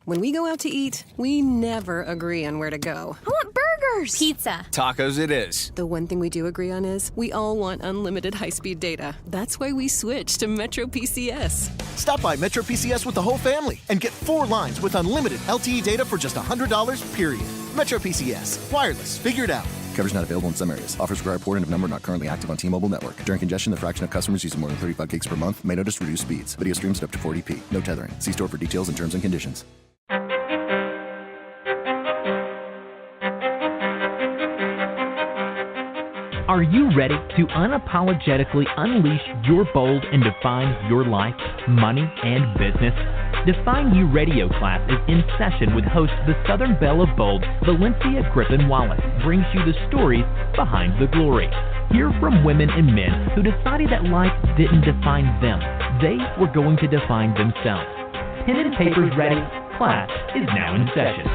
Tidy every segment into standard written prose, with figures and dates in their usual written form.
When we go out to eat, we never agree on where to go. I want burgers. Pizza. Tacos it is. The one thing we do agree on is we all want unlimited high-speed data. That's why we switched to Metro PCS. Stop by Metro PCS with the whole family and get 4 lines with unlimited LTE data for just $100, period. Metro PCS. Wireless. Figure it out. Coverage not available in some areas. Offers require port and of number not currently active on T-Mobile network. During congestion, the fraction of customers using more than 35 gigs per month may notice reduced speeds. Video streams at up to 40p. No tethering. See store for details and terms and conditions. Are you ready to unapologetically unleash your bold and define your life, money, and business? Define You Radio class is in session with host the Southern Belle of Bold, Valencia Griffin-Wallace, brings you the stories behind the glory. Hear from women and men who decided that life didn't define them. They were going to define themselves. Pen and papers ready. Class is now in session.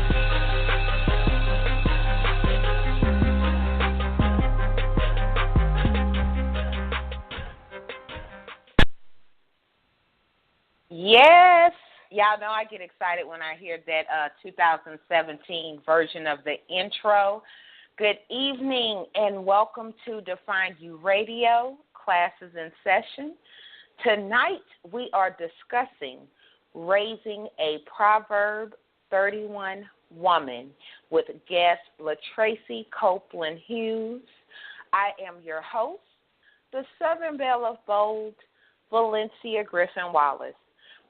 Yes. Y'all know I get excited when I hear that 2017 version of the intro. Good evening and welcome to Define You Radio. Classes in session. Tonight we are discussing raising a Proverb 31 woman with guest LaTracey Copeland Hughes. I am your host, the Southern Belle of Bold, Valencia Griffin-Wallace.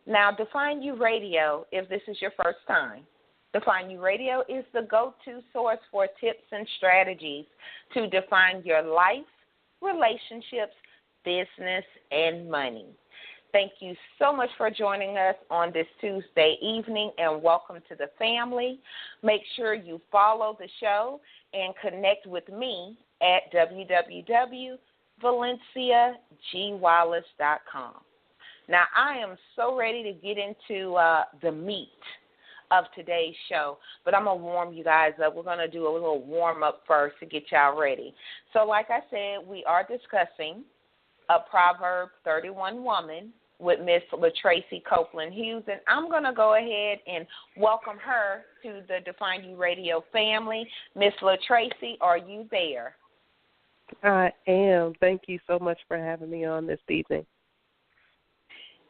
Now, Define You Radio, if this is your first time, Define You Radio is the go-to source for tips and strategies to define your life, relationships, business, and money. Thank you so much for joining us on this Tuesday evening, and welcome to the family. Make sure you follow the show and connect with me at www.valenciagwallace.com. Now, I am so ready to get into the meat of today's show, but I'm going to warm you guys up. We're going to do a little warm-up first to get y'all ready. So like I said, we are discussing a Proverb 31 woman with Miss LaTracey Copeland Hughes, and I'm going to go ahead and welcome her to the Define You Radio family. Miss LaTracey, are you there? I am. Thank you so much for having me on this evening.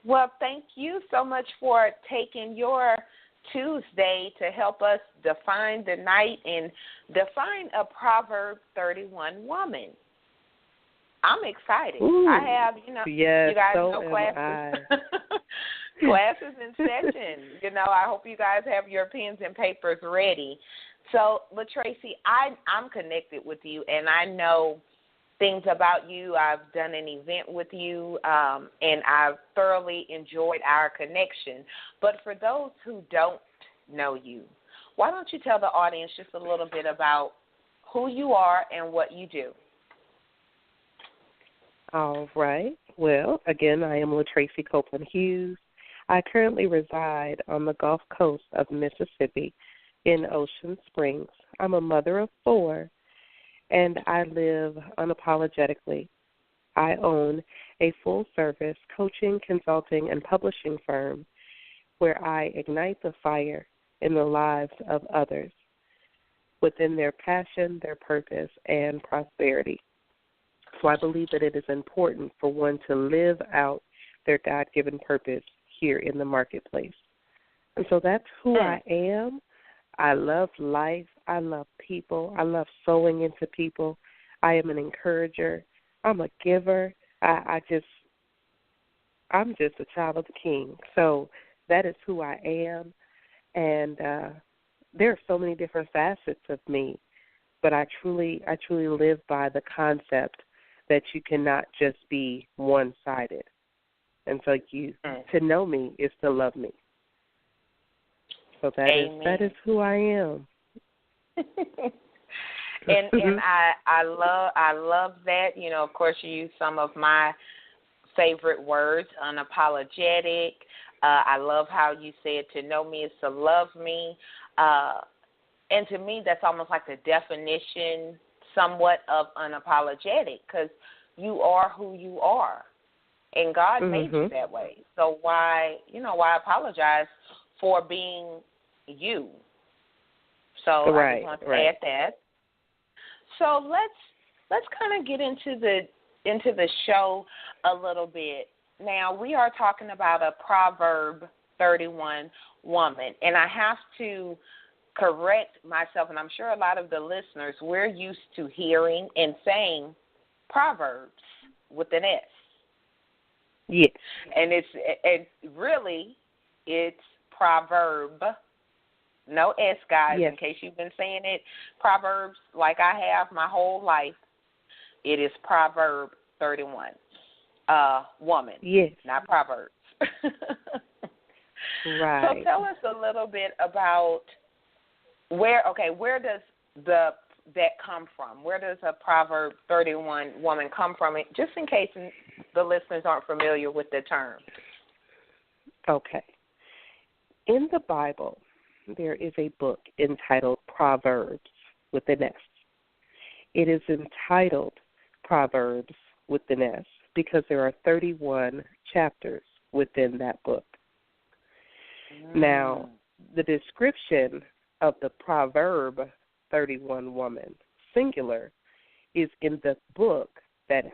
Well, thank you so much for taking your Tuesday to help us define the night and define a Proverb 31 woman. I'm excited. Ooh, I have, yes, you guys so know classes. Classes in session. I hope you guys have your pens and papers ready. So, LaTracey, I'm connected with you, and I know things about you. I've done an event with you, and I've thoroughly enjoyed our connection. But for those who don't know you, why don't you tell the audience just a little bit about who you are and what you do? All right. Well, again, I am LaTracey Copeland Hughes. I currently reside on the Gulf Coast of Mississippi in Ocean Springs. I'm a mother of 4. And I live unapologetically. I own a full-service coaching, consulting, and publishing firm where I ignite the fire in the lives of others within their passion, their purpose, and prosperity. So I believe that it is important for one to live out their God-given purpose here in the marketplace. And so that's who I am. I love life. I love people. I love sewing into people. I am an encourager. I'm a giver. I'm just a child of the King. So that is who I am. And there are so many different facets of me, but I truly live by the concept that you cannot just be one-sided. And so to know me is to love me. So that is who I am. and I love that. Of course, you use some of my favorite words, unapologetic. I love how you said to know me is to love me. And to me, that's almost like the definition somewhat of unapologetic, because you are who you are. And God made you that way. So why apologize for being you. So I just want to add that. So let's kind of get into the show a little bit. Now, we are talking about a Proverb 31 woman, and I have to correct myself, and I'm sure a lot of the listeners, we're used to hearing and saying Proverbs with an S. Yes. And it's Proverb, no S, guys, yes. In case you've been saying it, Proverbs, like I have my whole life, it is Proverb 31. Woman. Yes. Not Proverbs. Right. So tell us a little bit about where does that come from? Where does a Proverb 31 woman come from? Just in case the listeners aren't familiar with the term. Okay. In the Bible, there is a book entitled Proverbs with an S. It is entitled Proverbs with an S because there are 31 chapters within that book. Now, the description of the Proverb 31 woman, singular, is in the book that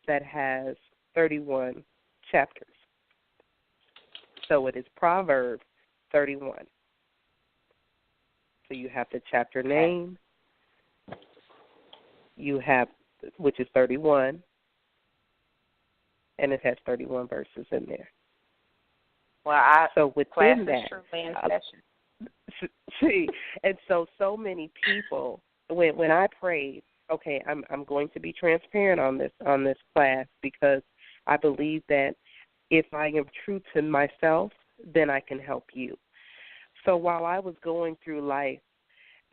has 31 chapters. So it is Proverb 31. So you have the chapter name, you have, which is 31, and it has 31 verses in there. Well, so within that, see, and so many people, when I prayed, okay, I'm going to be transparent on this class because I believe that if I am true to myself, then I can help you. So while I was going through life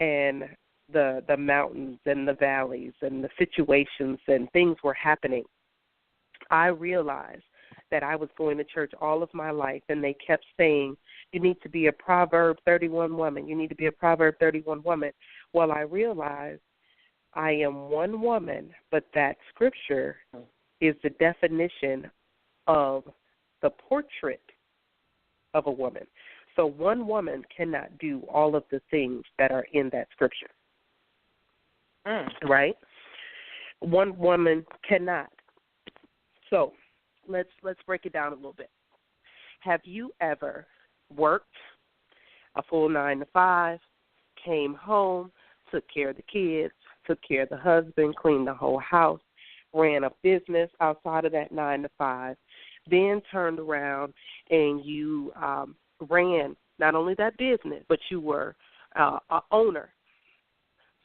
and the mountains and the valleys and the situations and things were happening, I realized that I was going to church all of my life, and they kept saying, you need to be a Proverb 31 woman. You need to be a Proverb 31 woman. Well, I realized I am one woman, but that scripture is the definition of the portrait of a woman. So one woman cannot do all of the things that are in that scripture. Right? One woman cannot. So let's break it down a little bit. Have you ever worked a full 9 to 5, came home, took care of the kids, took care of the husband, cleaned the whole house, ran a business outside of that 9 to 5, then turned around and you ran not only that business, but you were an owner.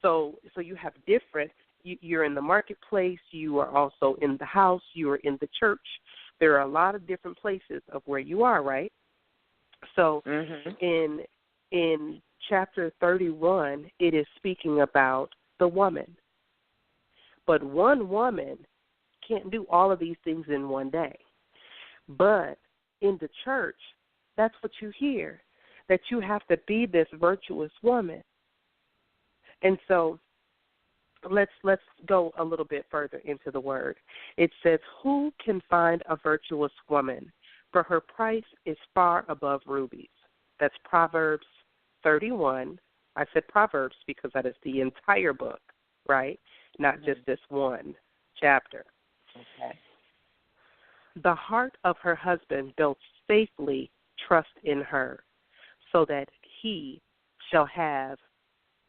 So you have different. You're in the marketplace. You are also in the house. You are in the church. There are a lot of different places of where you are, right? So in chapter 31, it is speaking about the woman. But one woman can't do all of these things in one day. But in the church, that's what you hear, that you have to be this virtuous woman. And so let's go a little bit further into the word. It says, who can find a virtuous woman? For her price is far above rubies. That's Proverbs 31. I said Proverbs because that is the entire book, right? Not just this one chapter. Okay. The heart of her husband doth safely trust in her, so that he shall have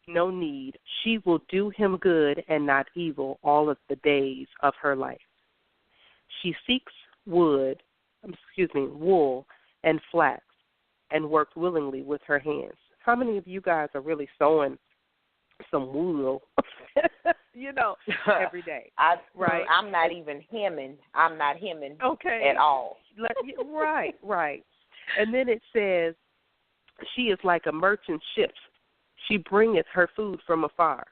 no need. She will do him good and not evil all of the days of her life. She seeks wool and flax and works willingly with her hands. How many of you guys are really sewing some wool, every day? Right. I'm not even hemming. I'm not hemming at all. Right. And then it says, she is like a merchant ship. She bringeth her food from afar.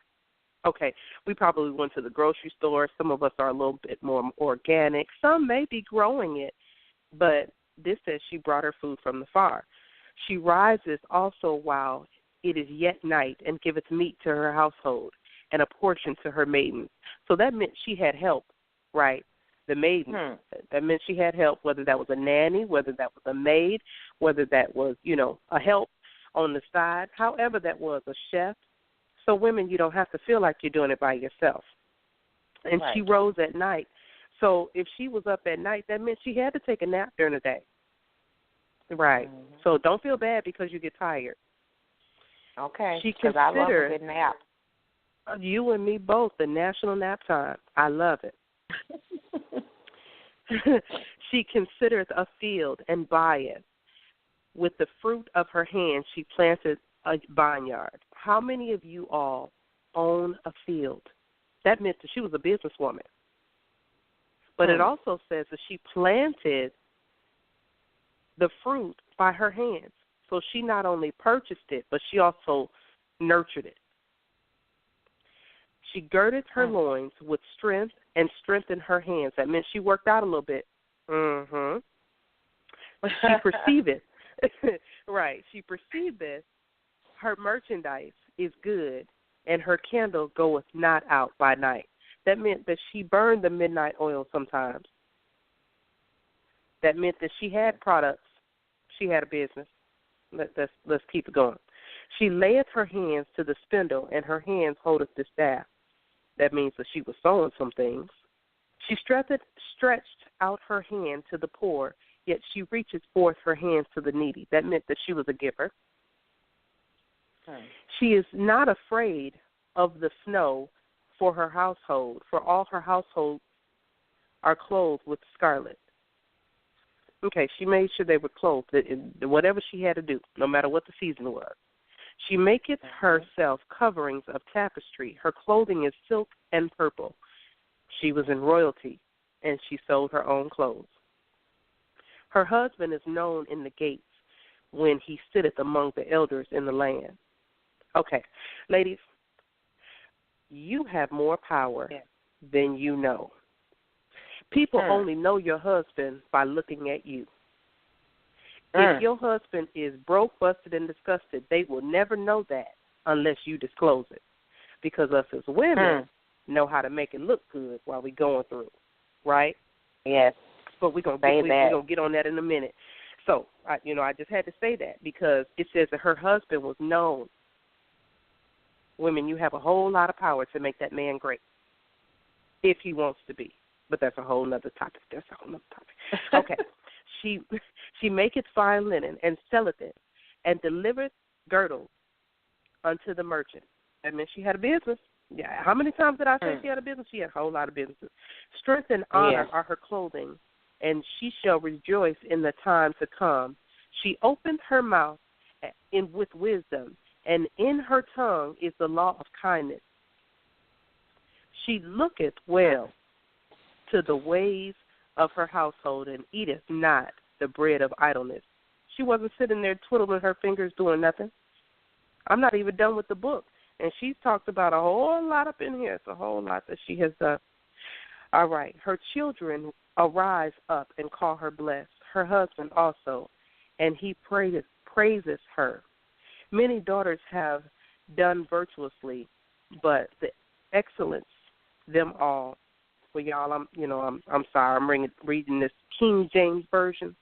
Okay, we probably went to the grocery store. Some of us are a little bit more organic. Some may be growing it, but this says she brought her food from the far. She rises also while it is yet night and giveth meat to her household and a portion to her maidens. So that meant she had help, right? The maiden. That meant she had help, whether that was a nanny, whether that was a maid, whether that was, a help. on the side, however that was, a chef. So women, you don't have to feel like you're doing it by yourself. And Right. she rose at night. So if she was up at night, that meant she had to take a nap during the day. Right. Mm-hmm. So don't feel bad because you get tired. Okay. She Because I love a good considered, nap. you and me both, the national nap time. I love it. She considered a field and buy it. With the fruit of her hand, she planted a vineyard. How many of you all own a field? That meant that she was a businesswoman. But it also says that she planted the fruit by her hands. So she not only purchased it, but she also nurtured it. She girded her loins with strength and strengthened her hands. That meant she worked out a little bit. Mm-hmm. She perceiveth. Right. She perceiveth her merchandise is good, and her candle goeth not out by night. That meant that she burned the midnight oil sometimes. That meant that she had products. She had a business. Let's keep it going. She layeth her hands to the spindle, and her hands holdeth the staff. That means that she was sewing some things. She stretched out her hand to the poor, yet she reaches forth her hands to the needy. That meant that she was a giver. She is not afraid of the snow for her household, for all her household are clothed with scarlet. Okay, she made sure they were clothed, whatever she had to do, no matter what the season was. She maketh herself coverings of tapestry. Her clothing is silk and purple. She was in royalty, and she sewed her own clothes. Her husband is known in the gates when he sitteth among the elders in the land. Okay, ladies, you have more power than you know. People only know your husband by looking at you. If your husband is broke, busted, and disgusted, they will never know that unless you disclose it. Because us as women know how to make it look good while we're going through, right? Yes. But we're going to get on that in a minute. So, I just had to say that because it says that her husband was known. Women, you have a whole lot of power to make that man great if he wants to be. But that's a whole other topic. Okay. She maketh fine linen and selleth it, and delivereth girdles unto the merchant. That meant she had a business. Yeah. How many times did I say she had a business? She had a whole lot of businesses. Strength and honor are her clothing, and she shall rejoice in the time to come. She opened her mouth with wisdom, and in her tongue is the law of kindness. She looketh well to the ways of her household, and eateth not the bread of idleness. She wasn't sitting there twiddling her fingers doing nothing. I'm not even done with the book. And she's talked about a whole lot up in here. It's a whole lot that she has done. All right. Her children arise up and call her blessed, her husband also, and he praises her. Many daughters have done virtuously, but the excellence them all. Well, y'all, I'm sorry. I'm reading this King James Version.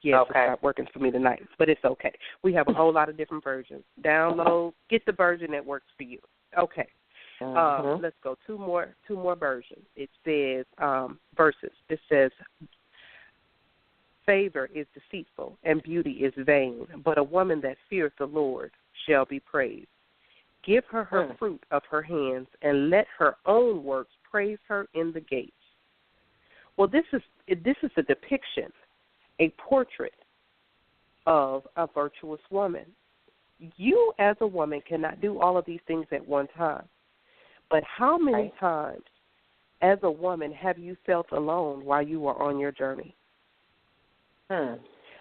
Yes, It's not working for me tonight, but it's okay. We have a whole lot of different versions. Download, get the version that works for you. Okay. Let's go. Two more versions. It says verses. It says, favor is deceitful and beauty is vain, but a woman that feareth the Lord shall be praised. Give her her fruit of her hands, and let her own works praise her in the gates. Well, this is a depiction, a portrait of a virtuous woman. You as a woman cannot do all of these things at one time. But how many times as a woman have you felt alone while you were on your journey?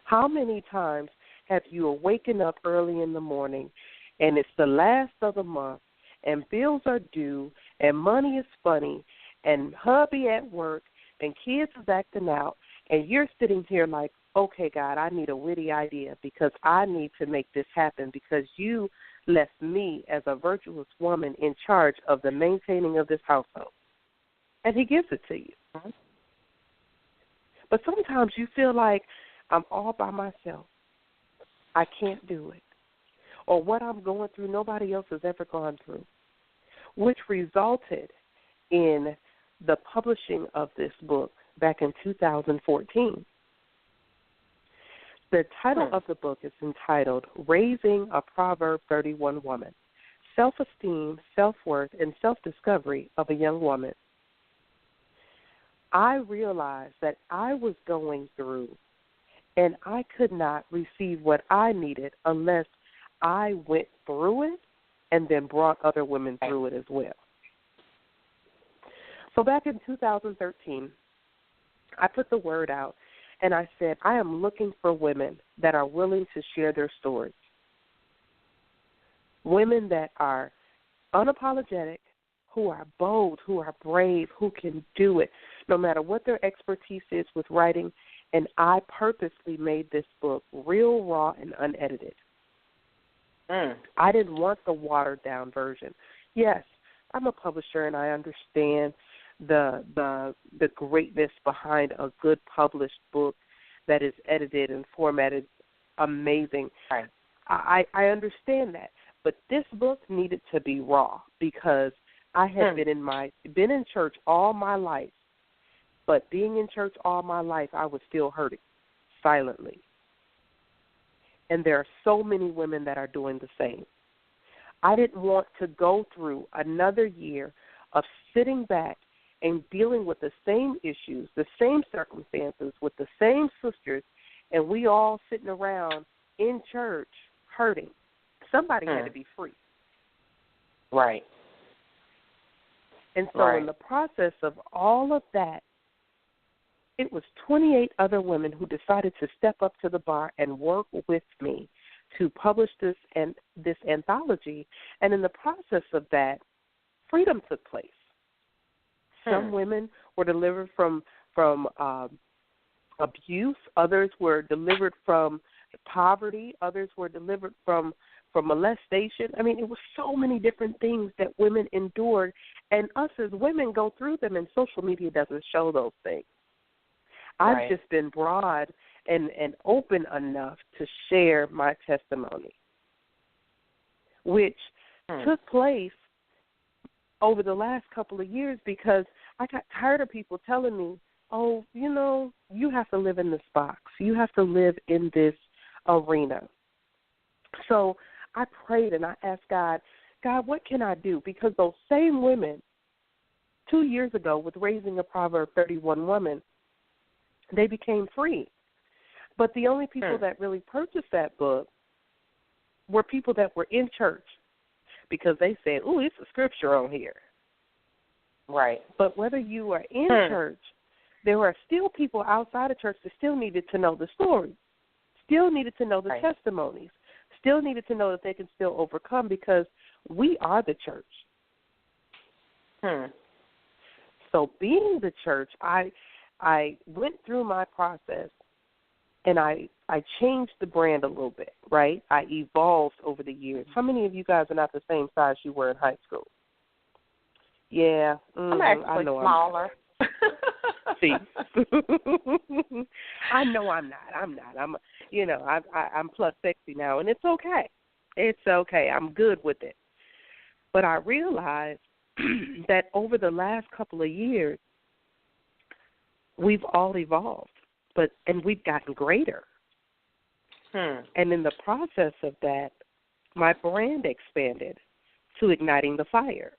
How many times have you awakened up early in the morning and it's the last of the month and bills are due and money is funny and hubby at work and kids is acting out and you're sitting here like, okay, God, I need a witty idea because I need to make this happen because you left me as a virtuous woman in charge of the maintaining of this household. And he gives it to you. But sometimes you feel like I'm all by myself. I can't do it. Or what I'm going through, nobody else has ever gone through, which resulted in the publishing of this book back in 2014. The title of the book is entitled Raising a Proverb 31 Woman, Self-Esteem, Self-Worth, and Self-Discovery of a Young Woman. I realized that I was going through and I could not receive what I needed unless I went through it and then brought other women through it as well. So back in 2013, I put the word out and I said, I am looking for women that are willing to share their stories. Women that are unapologetic, who are bold, who are brave, who can do it, no matter what their expertise is with writing. And I purposely made this book real, raw, and unedited. I didn't want the watered-down version. Yes, I'm a publisher, and I understand the greatness behind a good published book that is edited and formatted amazing. Right. I understand that. But this book needed to be raw because I had been in church all my life, but being in church all my life, I was still hurting silently. And there are so many women that are doing the same. I didn't want to go through another year of sitting back and dealing with the same issues, the same circumstances, with the same sisters, and we all sitting around in church hurting. Somebody had to be free. Right. And so in the process of all of that, it was 28 other women who decided to step up to the bar and work with me to publish this anthology. And in the process of that, freedom took place. Some women were delivered from abuse. Others were delivered from poverty. Others were delivered from molestation. I mean, it was so many different things that women endured, and us as women go through them, and social media doesn't show those things. I've just been broad and open enough to share my testimony, which took place over the last couple of years because I got tired of people telling me, oh, you have to live in this box. You have to live in this arena. So I prayed and I asked God, what can I do? Because those same women 2 years ago with Raising a Proverb 31 Woman, they became free. But the only people that really purchased that book were people that were in church because they said, ooh, it's a scripture on here. Right. But whether you are in church, there are still people outside of church that still needed to know the story, still needed to know the testimonies, still needed to know that they can still overcome because we are the church. So being the church, I went through my process and I changed the brand a little bit, right? I evolved over the years. How many of you guys are not the same size you were in high school? Yeah. I'm actually smaller. See, I know I'm not. I'm plus sexy now, and it's okay. It's okay. I'm good with it. But I realized that over the last couple of years, we've all evolved, and we've gotten greater. And in the process of that, my brand expanded to Igniting the Fire.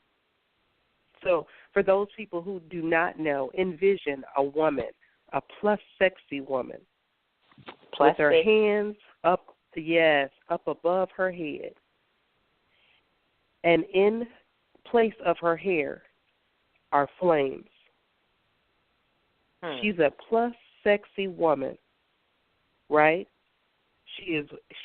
So for those people who do not know, envision a woman, a plus sexy woman, with her hands up above her head. And in place of her hair are flames. She's a plus sexy woman, right? She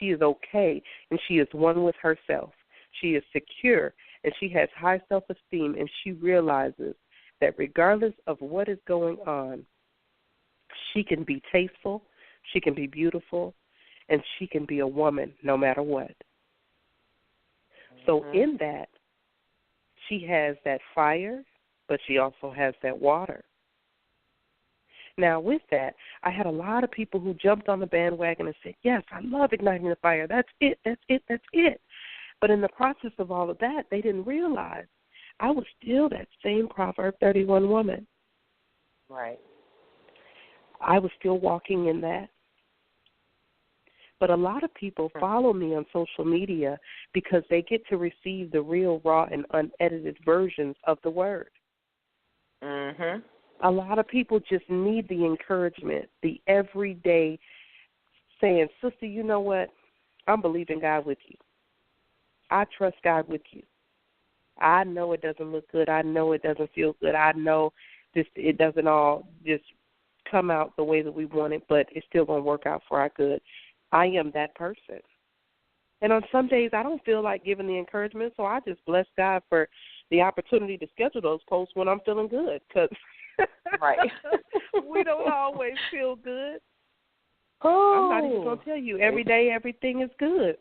is okay, and she is one with herself. She is secure, and she has high self-esteem, and she realizes that regardless of what is going on, she can be tasteful, she can be beautiful, and she can be a woman no matter what. So in that, she has that fire, but she also has that water. Now, with that, I had a lot of people who jumped on the bandwagon and said, yes, I love Igniting the Fire. That's it, that's it, that's it. But in the process of all of that, they didn't realize I was still that same Proverb 31 woman. Right. I was still walking in that. But a lot of people follow me on social media because they get to receive the real, raw, and unedited versions of the word. Mhm. A lot of people just need the encouragement, the everyday saying, sister, you know what? I'm believing God with you. I trust God with you. I know it doesn't look good. I know it doesn't feel good. I know it doesn't all just come out the way that we want it, but it's still going to work out for our good. I am that person. And on some days I don't feel like giving the encouragement, so I just bless God for the opportunity to schedule those posts when I'm feeling good, because right. we don't always feel good. Oh. I'm not even going to tell you every day everything is good.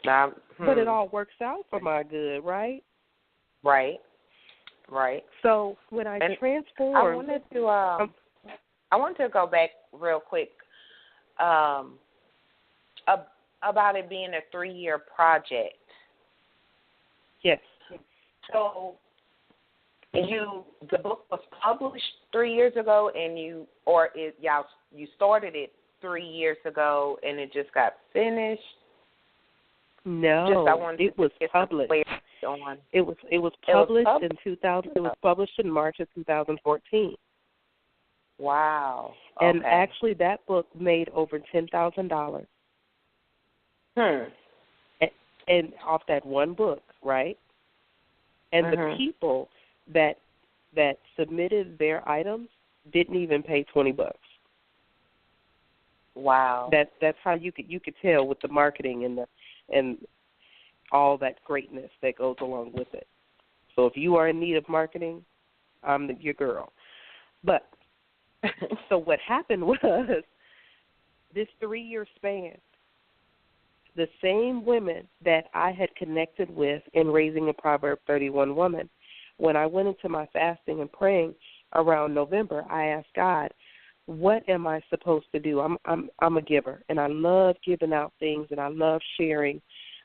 But it all works out for my good, right? Right. Right. So when I transform, I wanted to go back real quick about it being a 3-year project. Yes. So the book was published 3 years ago, and you started it 3 years ago, and it just got finished. No, it was published. It was published in 2000. It was published in March of 2014. Wow. Okay. And actually, that book made over $10,000. And off that one book, right? And the people that submitted their items didn't even pay $20. Wow. That's how you could tell with the marketing and all that greatness that goes along with it. So if you are in need of marketing, I'm your girl. But so what happened was this 3-year span, the same women that I had connected with in raising a Proverb 31 woman, when I went into my fasting and praying around November, I asked God, what am I supposed to do? I'm a giver, and I love giving out things, and I love sharing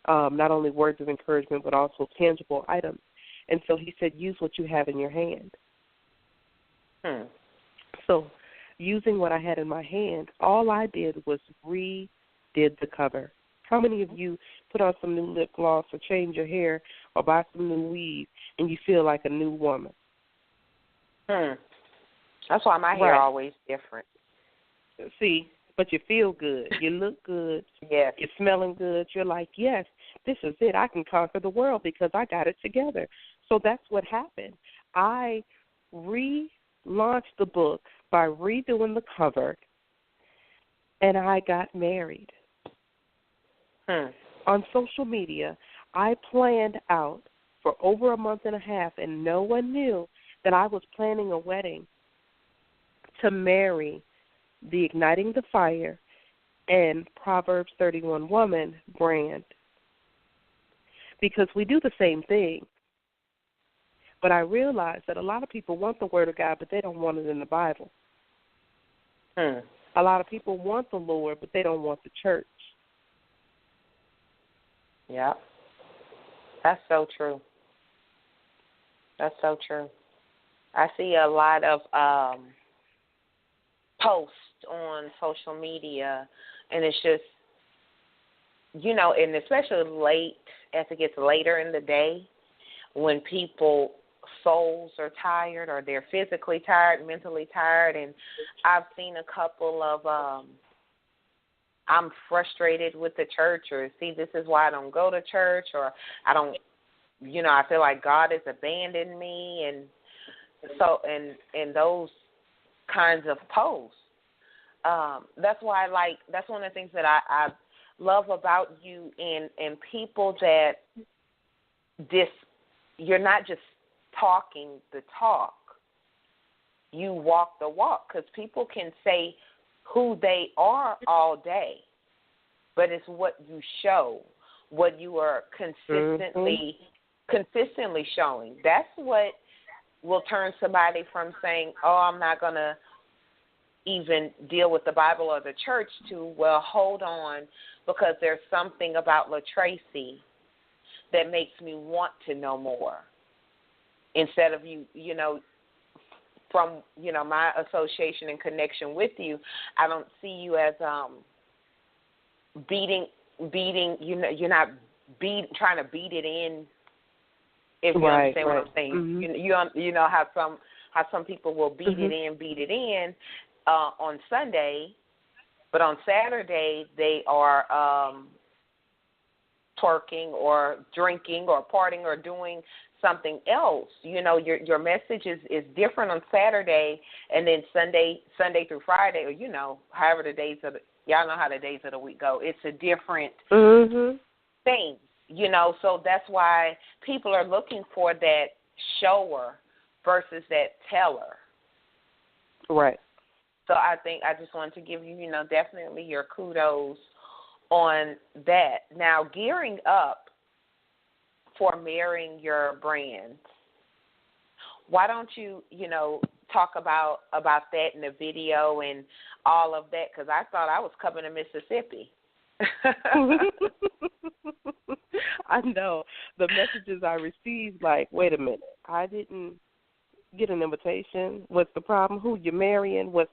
not only words of encouragement but also tangible items. And so he said, use what you have in your hand. So using what I had in my hand, all I did was redid the cover. How many of you put on some new lip gloss or change your hair or buy some new weave and you feel like a new woman? That's why my hair always different. See, but you feel good. You look good. Yes. You're smelling good. You're like, yes, this is it. I can conquer the world because I got it together. So that's what happened. I relaunched the book by redoing the cover, and I got married. On social media, I planned out for over a month and a half, and no one knew that I was planning a wedding to marry the Igniting the Fire and Proverbs 31 Woman brand, because we do the same thing. But I realized that a lot of people want the Word of God, but they don't want it in the Bible. A lot of people want the Lord, but they don't want the church. Yeah. That's so true. That's so true. I see a lot of posts on social media, and it's just, and especially late, as it gets later in the day, when people souls are tired or they're physically tired, mentally tired, and I've seen a couple of I'm frustrated with the church, or see, this is why I don't go to church, or I don't, I feel like God has abandoned me, and so and those kinds of posts. That's why that's one of the things that I love about you and people that you're not just talking the talk, you walk the walk, because people can say who they are all day, but it's what you show, what you are consistently showing. That's what will turn somebody from saying, oh, I'm not going to even deal with the Bible or the church to, well, hold on, because there's something about LaTracey that makes me want to know more. Instead of from my association and connection with you, I don't see you as beating. You're not trying to beat it in. If you understand what I'm saying, Mm-hmm. you know how some people will beat it in on Sunday, but on Saturday they are twerking or drinking or partying or doing something else. Your message is different on Saturday, and then Sunday through Friday, or however the days of y'all know how the days of the week go. It's a different thing, So that's why people are looking for that shower versus that teller. Right. So I think I just wanted to give you, definitely your kudos on that. Now, gearing up for marrying your brand, why don't you, talk about that in the video and all of that? Because I thought I was coming to Mississippi. I know. The messages I received, like, wait a minute, I didn't get an invitation. What's the problem? Who you marrying? What's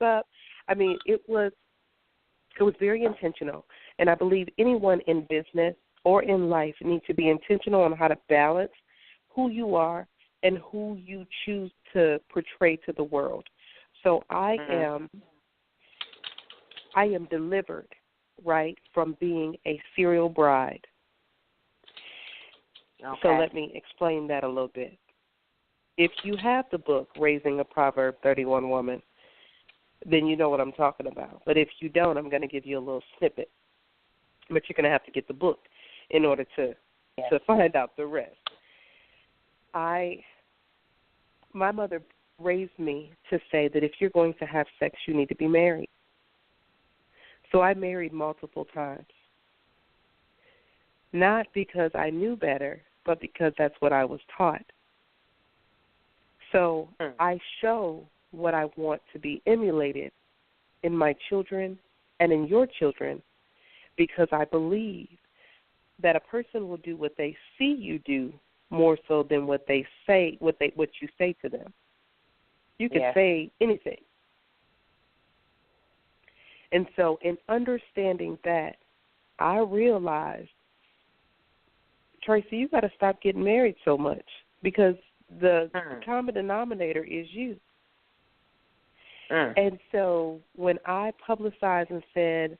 up? I mean, it was very intentional, and I believe anyone in business or in life needs to be intentional on how to balance who you are and who you choose to portray to the world. So I am delivered, right, from being a serial bride. Okay. So let me explain that a little bit. If you have the book, Raising a Proverb 31 Woman, then you know what I'm talking about. But if you don't, I'm going to give you a little snippet. But you're going to have to get the book in order to find out the rest. My mother raised me to say that if you're going to have sex, you need to be married. So I married multiple times. Not because I knew better, but because that's what I was taught. So I show what I want to be emulated in my children and in your children, because I believe that a person will do what they see you do more so than what they say, what you say to them. You can say anything. And so in understanding that, I realized, Tracy, you got to stop getting married so much, because the common denominator is you. And so when I publicized and said,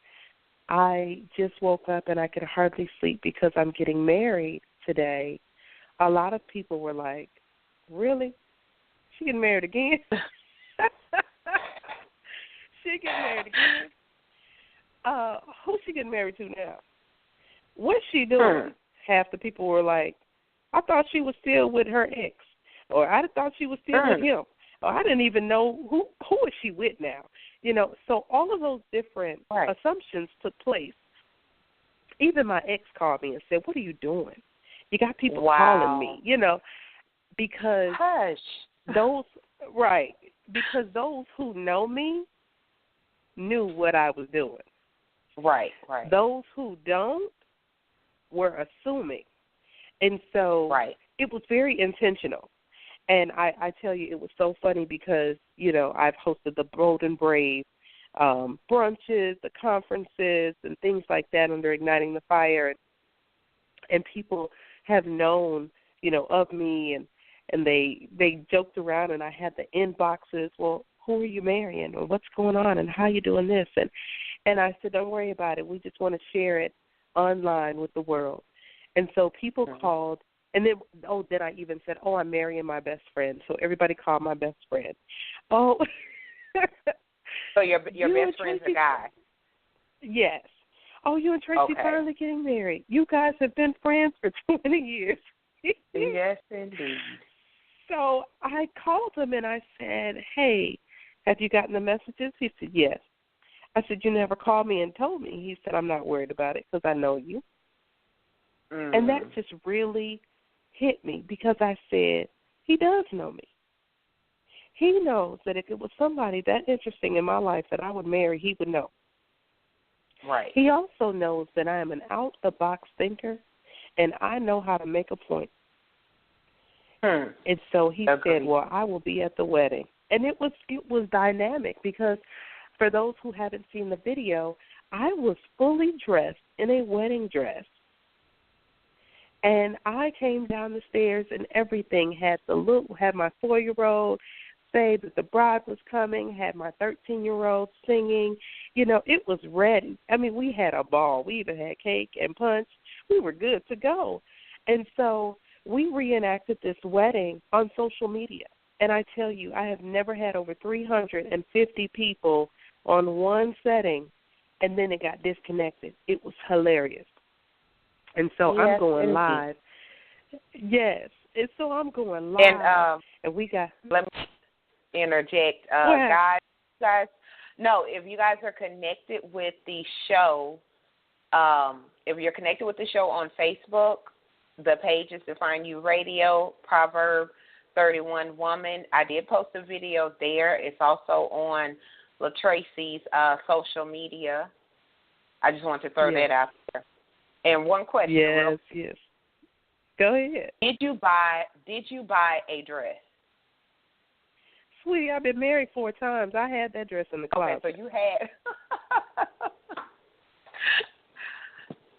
I just woke up and I could hardly sleep because I'm getting married today, a lot of people were like, really? She getting married again? She getting married again? Who's she getting married to now? What's she doing? Half the people were like, I thought she was still with her ex, or I thought she was still with him, or I didn't even know who is she with now. So all of those different assumptions took place. Even my ex called me and said, what are you doing? You got people calling me, because those who know me knew what I was doing. Right. Those who don't were assuming. And so it was very intentional. And I tell you, it was so funny because, I've hosted the Bold and Brave brunches, the conferences, and things like that under Igniting the Fire. And people have known, of me, and they joked around, and I had the inboxes, well, who are you marrying, or what's going on, and how you doing this? And I said, don't worry about it. We just want to share it online with the world. And so people called, and then, then I even said, I'm marrying my best friend. So everybody called my best friend. Oh. So your best friend's a guy? Yes. Oh, you and Tracy finally getting married. You guys have been friends for 20 years. Yes, indeed. So I called him and I said, hey, have you gotten the messages? He said, yes. I said, you never called me and told me. He said, I'm not worried about it because I know you. And that just really hit me because I said, he does know me. He knows that if it was somebody that interesting in my life that I would marry, he would know. Right. He also knows that I am an out-the-box thinker, and I know how to make a point. And so he said, well, I will be at the wedding. And it was dynamic because for those who haven't seen the video, I was fully dressed in a wedding dress. And I came down the stairs and everything, had my 4-year-old say that the bride was coming, had my 13-year-old singing. You know, it was ready. I mean, we had a ball. We even had cake and punch. We were good to go. And so we reenacted this wedding on social media. And I tell you, I have never had over 350 people on one setting, and then it got disconnected. It was hilarious. And so I'm going live. Yes. And so I'm going live. And we got... Let me interject. Guys, no, if you guys are connected with the show, if you're connected with the show on Facebook, the page is Define You Radio, Proverb 31 Woman. I did post a video there. It's also on LaTracey's social media. I just wanted to throw that out there. And one question. Yes. Go ahead. Did you buy a dress? Sweetie, I've been married 4 times. I had that dress in the closet. Okay, so you had.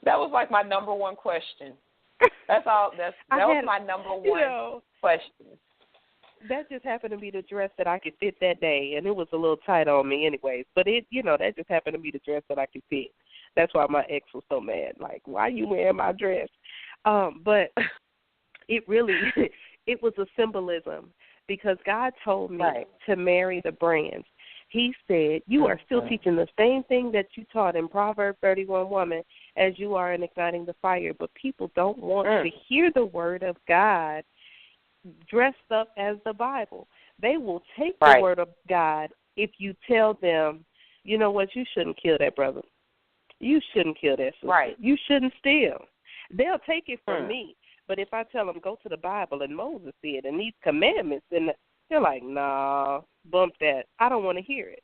That was like my number one question. That's all. That was my number one question. That just happened to be the dress that I could fit that day, and it was a little tight on me anyways. But that just happened to be the dress that I could fit. That's why my ex was so mad. Like, why you wearing my dress? But it really, it was a symbolism because God told me to marry the brands. He said, you are still teaching the same thing that you taught in Proverb 31 Woman as you are in Igniting the Fire, but people don't want to hear the word of God dressed up as the Bible. They will take the word of God if you tell them, you know what, you shouldn't kill that brother. You shouldn't kill that sister. Right. You shouldn't steal. They'll take it from me, but if I tell them go to the Bible and Moses said and these commandments, and they're like, nah, bump that. I don't want to hear it.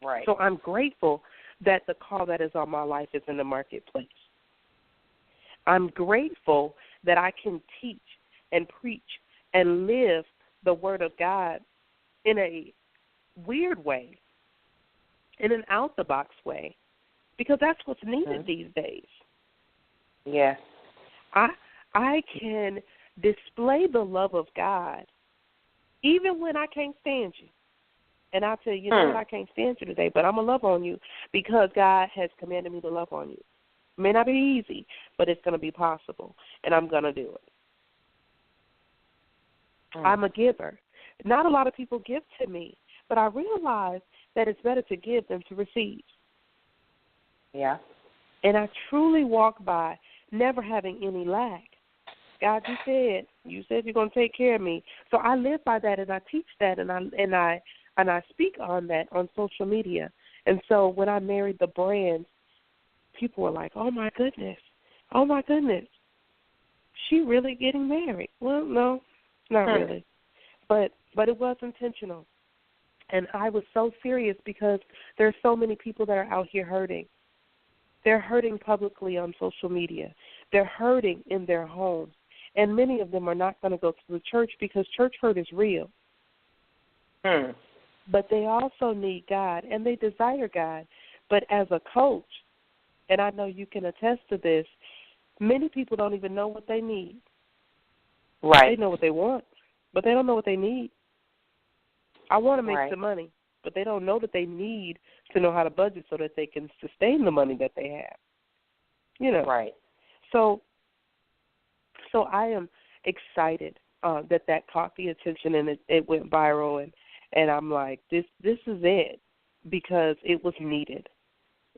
Right. So I'm grateful that the call that is on my life is in the marketplace. I'm grateful that I can teach and preach and live the word of God in a weird way, in an out-the-box way, because that's what's needed these days. Yes. I can display the love of God even when I can't stand you. And I'll tell you, you know what, I can't stand you today, but I'm going to love on you because God has commanded me to love on you. It may not be easy, but it's going to be possible, and I'm going to do it. I'm a giver. Not a lot of people give to me, but I realize that it's better to give than to receive. Yeah. And I truly walk by never having any lack. God, you said you're going to take care of me. So I live by that, and I teach that, and I speak on that on social media. And so when I married the brands, people were like, oh, my goodness, she really getting married? Well, no, not really. But it was intentional. And I was so serious because there's so many people that are out here hurting. They're hurting publicly on social media. They're hurting in their homes. And many of them are not going to go to the church because church hurt is real. But they also need God, and they desire God. But as a coach, and I know you can attest to this, many people don't even know what they need. Right. They know what they want, but they don't know what they need. I want to make some money, but they don't know that they need to know how to budget so that they can sustain the money that they have. You know. Right. So I am excited that caught the attention and it went viral, and I'm like, this is it, because it was needed.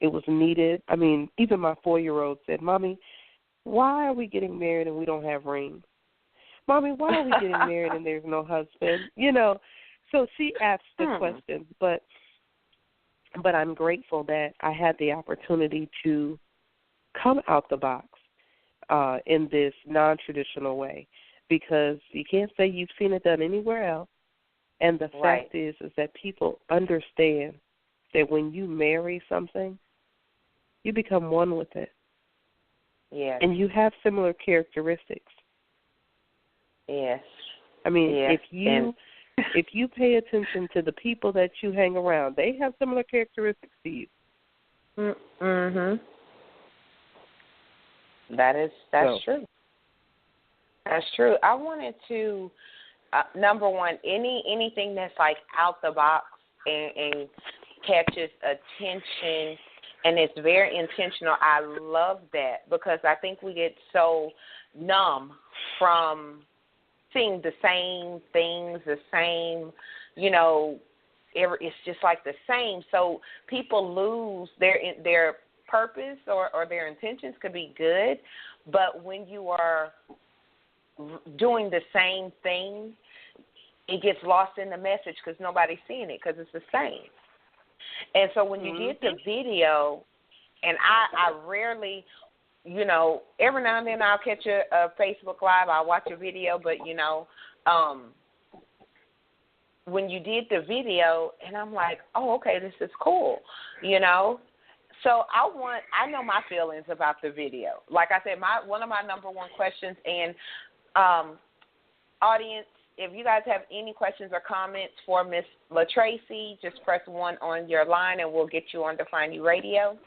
It was needed. I mean, even my 4-year-old said, Mommy, why are we getting married and we don't have rings? Mommy, why are we getting married and there's no husband? You know, so she asked the questions, but I'm grateful that I had the opportunity to come out the box in this non-traditional way, because you can't say you've seen it done anywhere else, And the fact is that people understand that when you marry something, you become one with it. Yes. And you have similar characteristics. Yes. I mean, yes. if you pay attention to the people that you hang around, they have similar characteristics to you. Mhm. That's true. That's true. I wanted to number one, anything that's like out the box and catches attention and it's very intentional. I love that because I think we get so numb from seeing the same things, the same, it's just like the same. So people lose their purpose or their intentions could be good, but when you are doing the same thing, it gets lost in the message because nobody's seeing it because it's the same. And so when you did the video, and I rarely, every now and then I'll catch a Facebook Live, I'll watch a video, but, when you did the video, and I'm like, oh, okay, this is cool, So I know my feelings about the video. Like I said, one of my number one questions, and audience, if you guys have any questions or comments for Miss LaTracey, just press 1 on your line, and we'll get you on Define You Radio.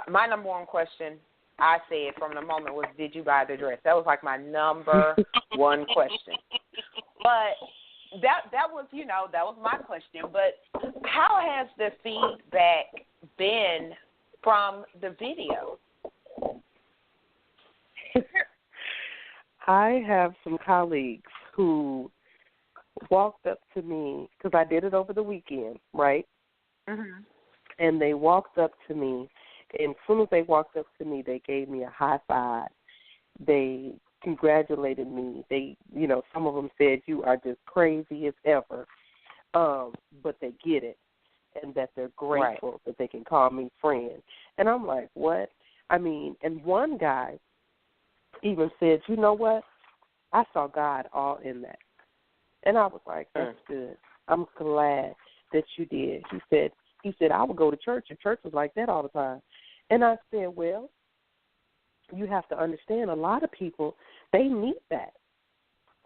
My number one question, I said from the moment, was, did you buy the dress? That was like my number one question. But that was, that was my question. But how has the feedback been from the video? I have some colleagues who walked up to me, because I did it over the weekend, right? Mm-hmm. And they walked up to me, and as soon as they walked up to me, they gave me a high five. They congratulated me. They, some of them said, you are just crazy as ever, but they get it, and that they're grateful that they can call me friend. And I'm like, what? I mean, and one guy even said, you know what? I saw God all in that. And I was like, that's good. I'm glad that you did. He said, I would go to church, and church was like that all the time. And I said, well, you have to understand, a lot of people, they need that.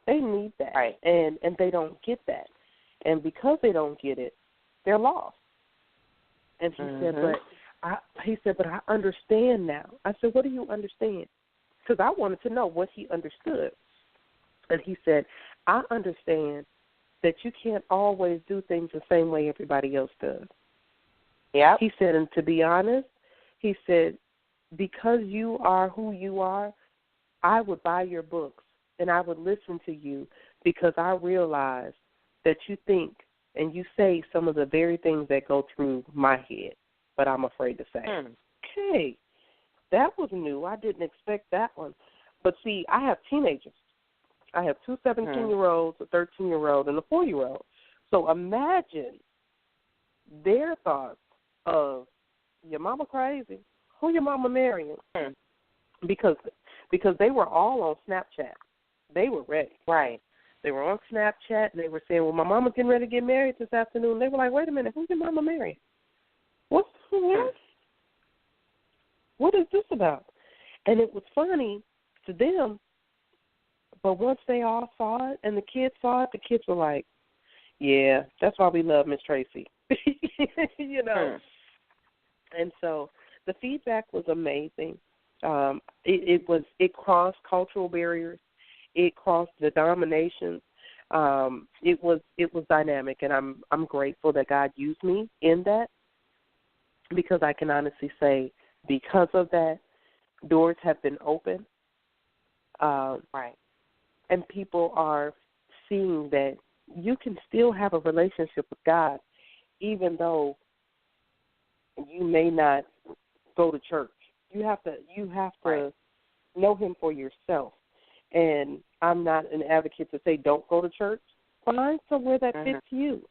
They need that. Right. And they don't get that. And because they don't get it, they're lost. And he said, but I understand now. I said, what do you understand? Because I wanted to know what he understood. And he said, I understand that you can't always do things the same way everybody else does. Yeah. He said, and to be honest, he said, because you are who you are, I would buy your books and I would listen to you because I realize that you think and you say some of the very things that go through my head, but I'm afraid to say. Okay. That was new. I didn't expect that one. But, see, I have teenagers. I have 2 17-year-olds, a 13-year-old, and a 4-year-old. So imagine their thoughts of, your mama crazy. Who your mama marrying? Because they were all on Snapchat. They were ready. Right. They were on Snapchat, and they were saying, well, my mama's getting ready to get married this afternoon. They were like, wait a minute, who's your mama marrying? What is this about? And it was funny to them, but once they all saw it and the kids saw it, the kids were like, yeah, that's why we love Miss Tracy. And so the feedback was amazing. It crossed cultural barriers. It crossed the denominations. It was dynamic, and I'm grateful that God used me in that, because I can honestly say, because of that, doors have been open. Right. And people are seeing that you can still have a relationship with God, even though you may not go to church. You have to know Him for yourself. And I'm not an advocate to say don't go to church. Find somewhere that fits you.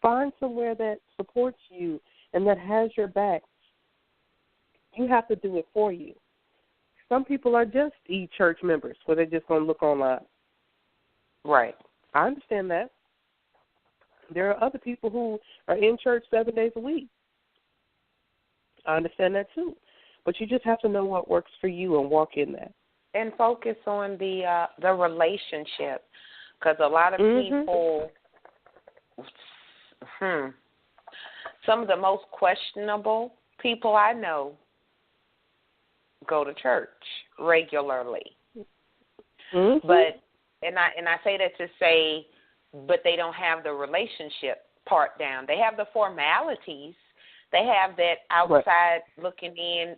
Find somewhere that supports you and that has your back. You have to do it for you. Some people are just e-church members where they're just going to look online. Right. I understand that. There are other people who are in church 7 days a week. I understand that too. But you just have to know what works for you and walk in that. And focus on the relationship, because a lot of people, some of the most questionable people I know go to church regularly. But and I say that to say, but they don't have the relationship part down. They have the formalities. They have that outside looking in,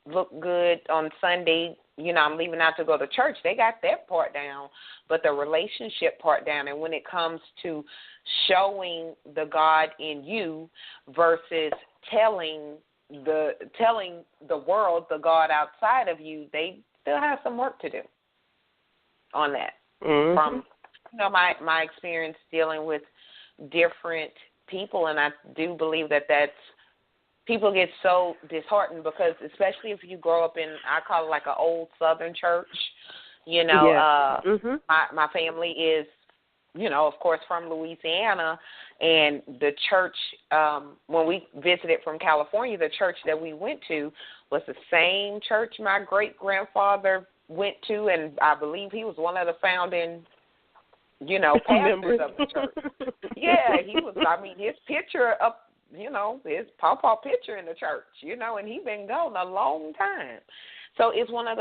look good on Sunday, I'm leaving out to go to church. They got that part down, but the relationship part down. And when it comes to showing the God in you versus telling the world the God outside of you, they still have some work to do on that. From my experience dealing with different people, and I do believe that that's people get so disheartened because, especially if you grow up in, I call it like an old Southern church, my family is, of course, from Louisiana, and the church, when we visited from California, the church that we went to was the same church my great-grandfather went to, and I believe he was one of the founding, pastors of the church. Yeah, he was, his picture up, his pawpaw picture in the church, and he's been gone a long time. So it's one of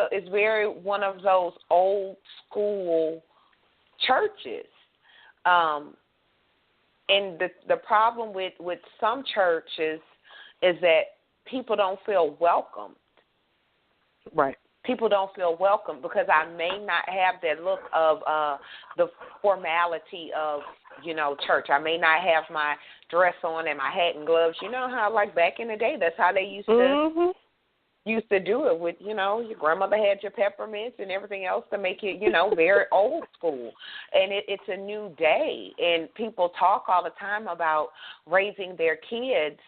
those old school churches. And the problem with some churches is that people don't feel welcomed. Right. People don't feel welcome because I may not have that look of the formality of, church. I may not have my dress on and my hat and gloves. You know how, like, back in the day, that's how they used to do it with, your grandmother had your peppermints and everything else to make it, very old school. And it's a new day. And people talk all the time about raising their kids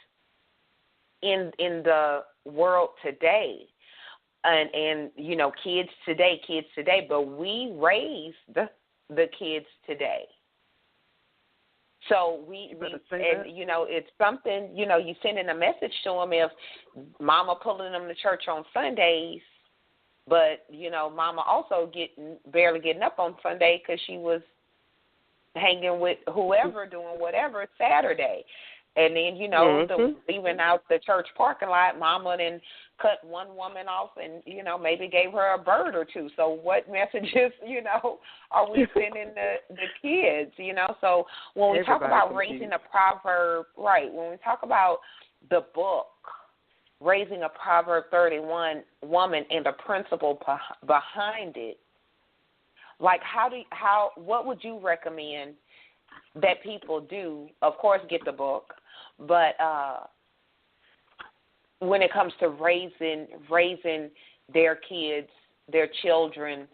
in the world today. And kids today, but we raise the kids today. So it's something, you sending a message to them if mama pulling them to church on Sundays, but, mama also barely getting up on Sunday because she was hanging with whoever doing whatever Saturday. And then, leaving out the church parking lot, mama then cut one woman off and, maybe gave her a bird or two. So what messages, are we sending the kids, So when we talk about raising a proverb, right, when we talk about the book, raising a Proverb 31 woman and the principle behind it, like what would you recommend that people do? Of course, get the book. But when it comes to raising their kids, their children,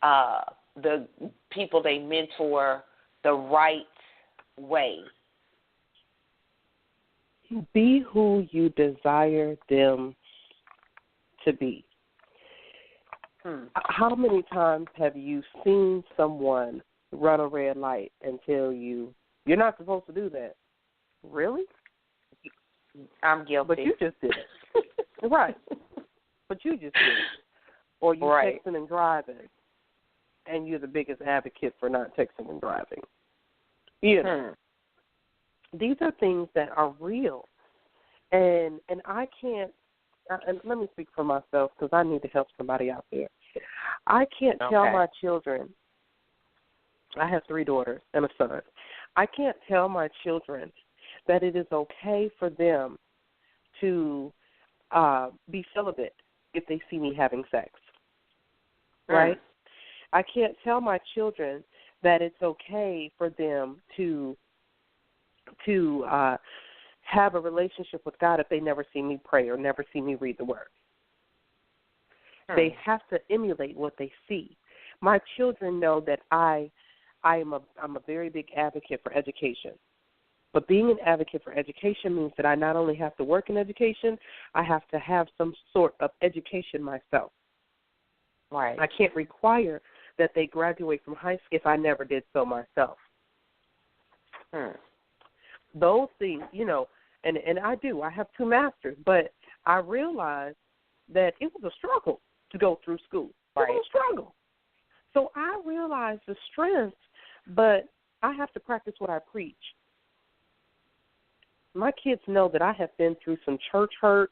the people they mentor the right way. Be who you desire them to be. How many times have you seen someone run a red light and tell you, you're not supposed to do that? Really? I'm guilty. But you just did it. Right. But you just did it. Or you texting and driving, and you're the biggest advocate for not texting and driving. These are things that are real. And I can't, and let me speak for myself because I need to help somebody out there. I can't tell my children, I have 3 daughters and a son. I can't tell my children that it is okay for them to be celibate if they see me having sex, right? I can't tell my children that it's okay for them to have a relationship with God if they never see me pray or never see me read the Word. They have to emulate what they see. My children know that I'm a very big advocate for education. But being an advocate for education means that I not only have to work in education, I have to have some sort of education myself. Right. I can't require that they graduate from high school if I never did so myself. those things, and I do. I have 2 masters, but I realized that it was a struggle to go through school. It was a struggle. So I realized the strength, but I have to practice what I preach. My kids know that I have been through some church hurt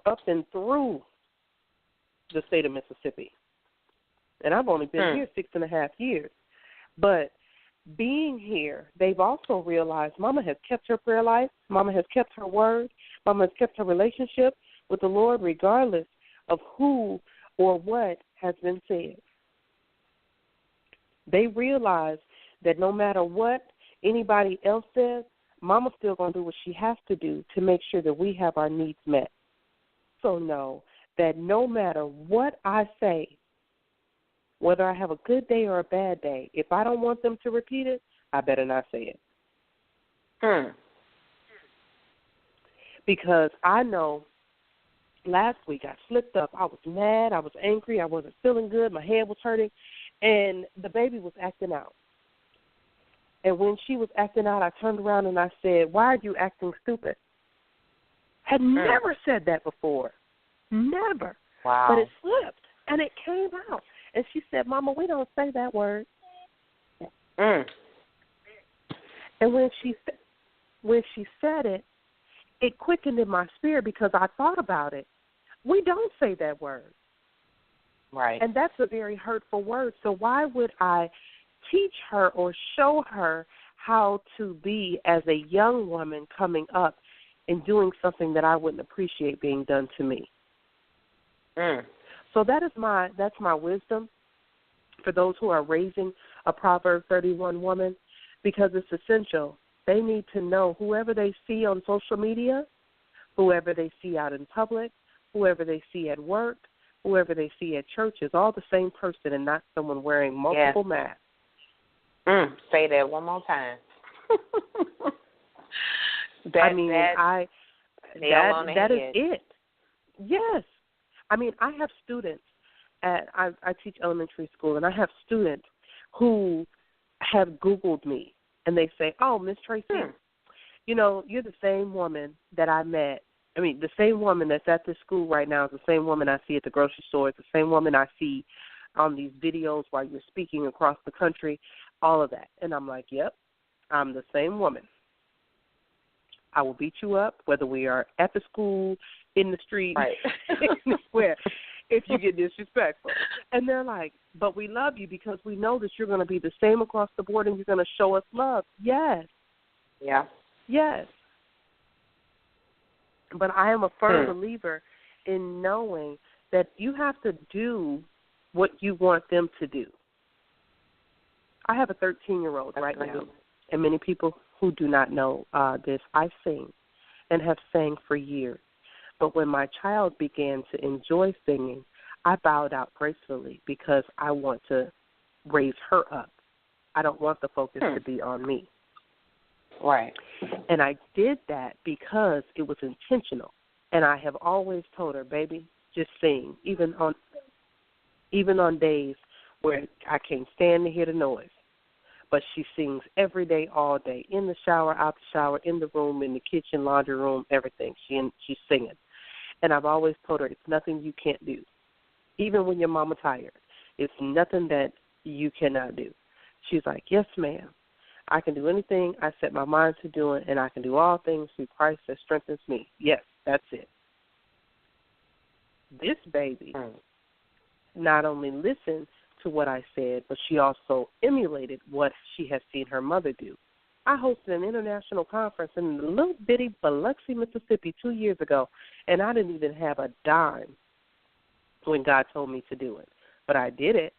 up and through the state of Mississippi. And I've only been here 6.5 years. But being here, they've also realized Mama has kept her prayer life, Mama has kept her word, Mama has kept her relationship with the Lord regardless of who or what has been said. They realize that no matter what anybody else says, Mama's still going to do what she has to do to make sure that we have our needs met. So know that no matter what I say, whether I have a good day or a bad day, if I don't want them to repeat it, I better not say it. Because I know last week I slipped up. I was mad. I was angry. I wasn't feeling good. My head was hurting. And the baby was acting out. And when she was acting out, I turned around and I said, "Why are you acting stupid?" Had never said that before. Never. Wow. But it slipped, and it came out. And she said, "Mama, we don't say that word." And when she said it, it quickened in my spirit because I thought about it. We don't say that word. Right. And that's a very hurtful word. So why would I teach her or show her how to be as a young woman coming up and doing something that I wouldn't appreciate being done to me? So that's my wisdom for those who are raising a Proverb 31 woman, because it's essential. They need to know whoever they see on social media, whoever they see out in public, whoever they see at work, whoever they see at church is all the same person and not someone wearing multiple masks. Say that one more time. That is it. Yes. I mean, I have students I teach elementary school, and I have students who have Googled me, and they say, "Oh, Miss Tracy, you're the same woman that I met. I mean, the same woman that's at this school right now is the same woman I see at the grocery store. It's the same woman I see on these videos while you're speaking across the country, all of that." And I'm like, "Yep, I'm the same woman. I will beat you up, whether we are at the school, in the street, anywhere, if you get disrespectful." And they're like, "But we love you because we know that you're going to be the same across the board and you're going to show us love." Yes. Yeah. Yes. But I am a firm believer in knowing that you have to do what you want them to do. I have a 13-year-old right now, and many people who do not know this, I sing and have sang for years. But when my child began to enjoy singing, I bowed out gracefully because I want to raise her up. I don't want the focus to be on me. Right. And I did that because it was intentional. And I have always told her, "Baby, just sing," even on days where I can't stand to hear the noise. But she sings every day, all day, in the shower, out the shower, in the room, in the kitchen, laundry room, everything. She's singing. And I've always told her it's nothing you can't do. Even when your mama tired, it's nothing that you cannot do. She's like, "Yes, ma'am. I can do anything I set my mind to doing, and I can do all things through Christ that strengthens me." Yes, that's it. This baby not only listened to what I said, but she also emulated what she has seen her mother do. I hosted an international conference in the little bitty Biloxi, Mississippi 2 years ago, and I didn't even have a dime when God told me to do it. But I did it.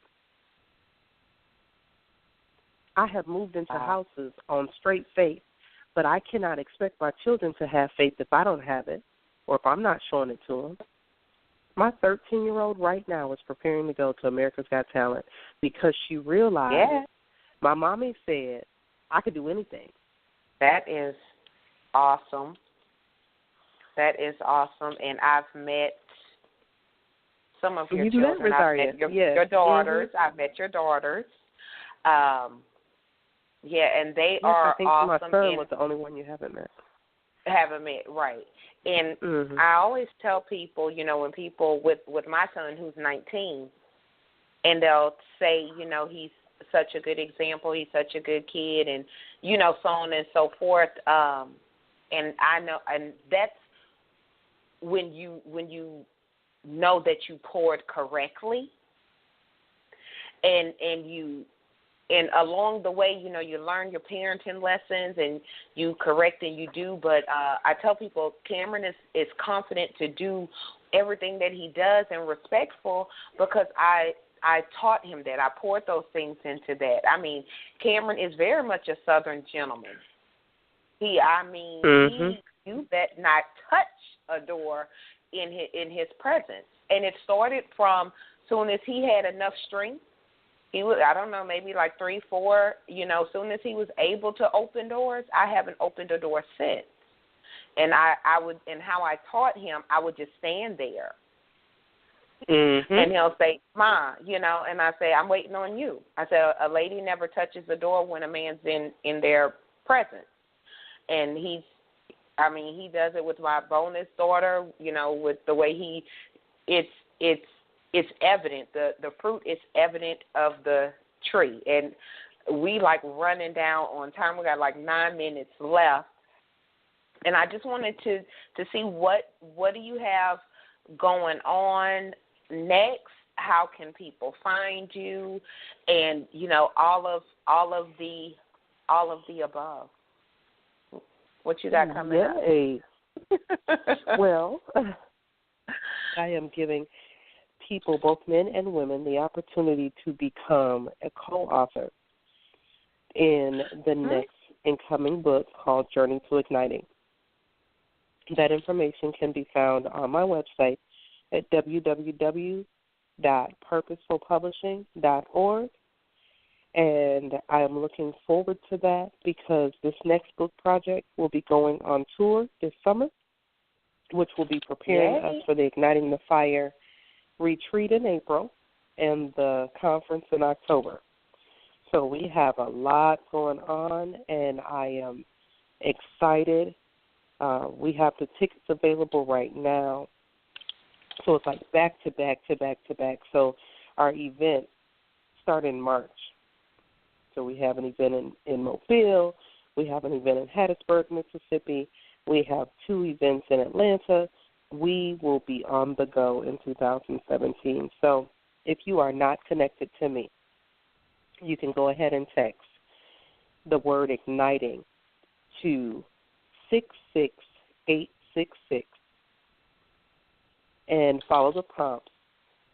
I have moved into houses on straight faith, but I cannot expect my children to have faith if I don't have it or if I'm not showing it to them. My 13-year-old right now is preparing to go to America's Got Talent because she realized my mommy said I could do anything. That is awesome. That is awesome. And I've met some of your children. I've met your daughters. I've met your daughters. Yeah, and they Yes, are I think awesome. my son was the only one you haven't met. Haven't met, right. And I always tell people, when people with my son who's 19, and they'll say, he's such a good example, he's such a good kid, and, so on and so forth. And I know, and that's when you know that you poured correctly, and along the way, you learn your parenting lessons and you correct and you do. But I tell people Cameron is confident to do everything that he does and respectful because I taught him that. I poured those things into that. I mean, Cameron is very much a Southern gentleman. You bet not touch a door in his presence. And it started from soon as he had enough strength. He was, I don't know, maybe like 3, 4, as soon as he was able to open doors, I haven't opened a door since. And I would, and how I taught him, I would just stand there. And he'll say, Ma, and I say, I'm waiting on you. I said, a lady never touches the door when a man's in their presence. And he does it with my bonus daughter, with the way it's evident. The fruit is evident of the tree. And we like running down on time. We got like 9 minutes left. And I just wanted to see what do you have going on next? How can people find you? And, all of the above. What you got coming up? Well, I am giving people, both men and women, the opportunity to become a co-author in the next incoming book called Journey to Igniting. That information can be found on my website at www.purposefulpublishing.org. And I am looking forward to that because this next book project will be going on tour this summer, which will be preparing us for the Igniting the Fire retreat in April and the conference in October. So we have a lot going on, and I am excited. We have the tickets available right now. So it's like back to back to back to back. So our event starts in March. So we have an event in Mobile. We have an event in Hattiesburg, Mississippi. We have 2 events in Atlanta. We will be on the go in 2017. So if you are not connected to me, you can go ahead and text the word igniting to 66866 and follow the prompts,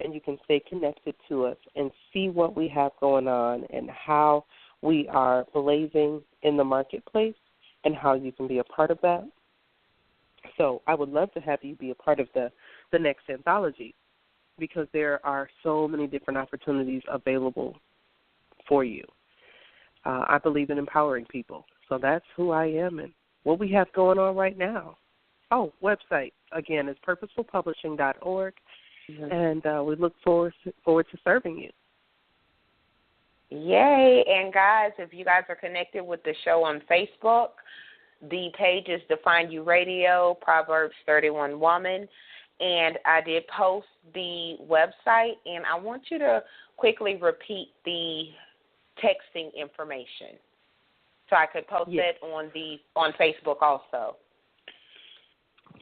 and you can stay connected to us and see what we have going on and how we are blazing in the marketplace and how you can be a part of that. So I would love to have you be a part of the next anthology because there are so many different opportunities available for you. I believe in empowering people. So that's who I am and what we have going on right now. Oh, website, again, is purposefulpublishing.org, and we look forward to serving you. Yay. And, guys, if you guys are connected with the show on Facebook, the page is Define You Radio, Proverbs 31 Woman, and I did post the website, and I want you to quickly repeat the texting information so I could post it on Facebook also.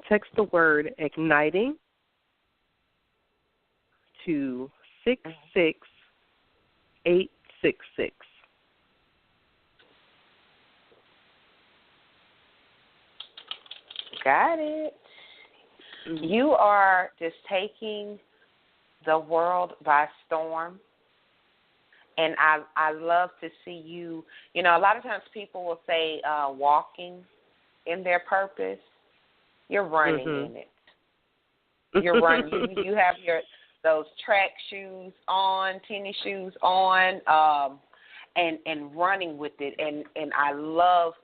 Text the word igniting to 66866. Got it. You are just taking the world by storm. And I love to see you. A lot of times people will say walking in their purpose. You're running in it. You're running. You have those track shoes on, tennis shoes on, and running with it. And I love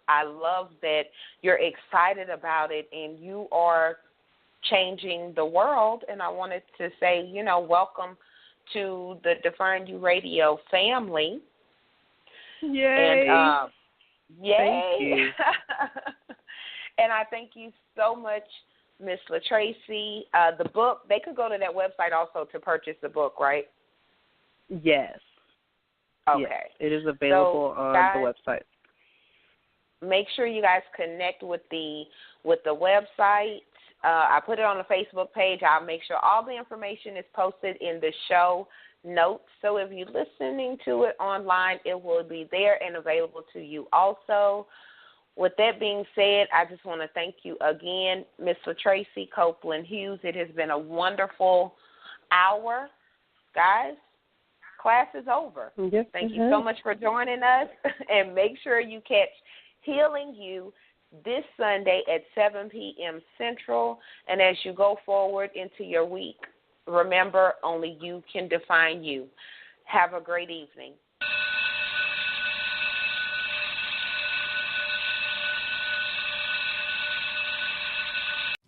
that you're excited about it and you are changing the world. And I wanted to say, welcome to the Define You Radio family. Yay. And yay. Thank you. And I thank you so much, Miss LaTracey. The book, they could go to that website also to purchase the book, right? Yes. Okay. Yes, it is available on the website. Make sure you guys connect with the website. I put it on the Facebook page. I'll make sure all the information is posted in the show notes. So if you're listening to it online, it will be there and available to you also. With that being said, I just want to thank you again, Miss LaTracey Copeland Hughes. It has been a wonderful hour. Guys, class is over. Yes, thank you so much for joining us. And make sure you catch Healing You this Sunday at 7 p.m. Central. And as you go forward into your week, remember, only you can define you. Have a great evening.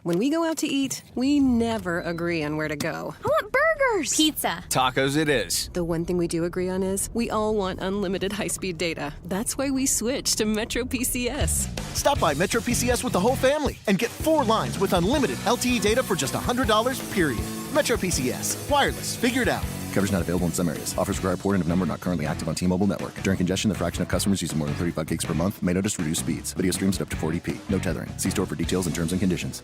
When we go out to eat, we never agree on where to go. I want burgers. Pizza. Tacos it is. The one thing we do agree on is we all want unlimited high-speed data. That's why we switched to Metro PCS. Stop by Metro PCS with the whole family and get 4 lines with unlimited LTE data for just $100, period. Metro PCS. Wireless. Figured out. Coverage not available in some areas. Offers require port and of number not currently active on T-Mobile network. During congestion, the fraction of customers using more than 35 gigs per month may notice reduced speeds. Video streams at up to 40p. No tethering. See store for details and terms and conditions.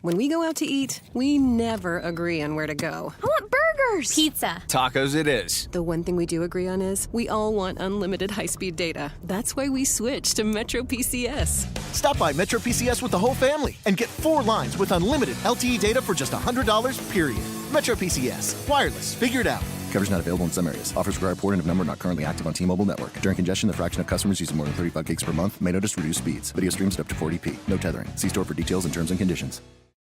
When we go out to eat, we never agree on where to go. I want burgers. Pizza. Tacos it is. The one thing we do agree on is we all want unlimited high-speed data. That's why we switched to Metro PCS. Stop by Metro PCS with the whole family and get 4 lines with unlimited LTE data for just $100, period. Metro PCS. Wireless. Figured out. Coverage not available in some areas. Offers require port and of number not currently active on T-Mobile network. During congestion, the fraction of customers using more than 35 gigs per month may notice reduced speeds. Video streams at up to 40p. No tethering. See store for details and terms and conditions.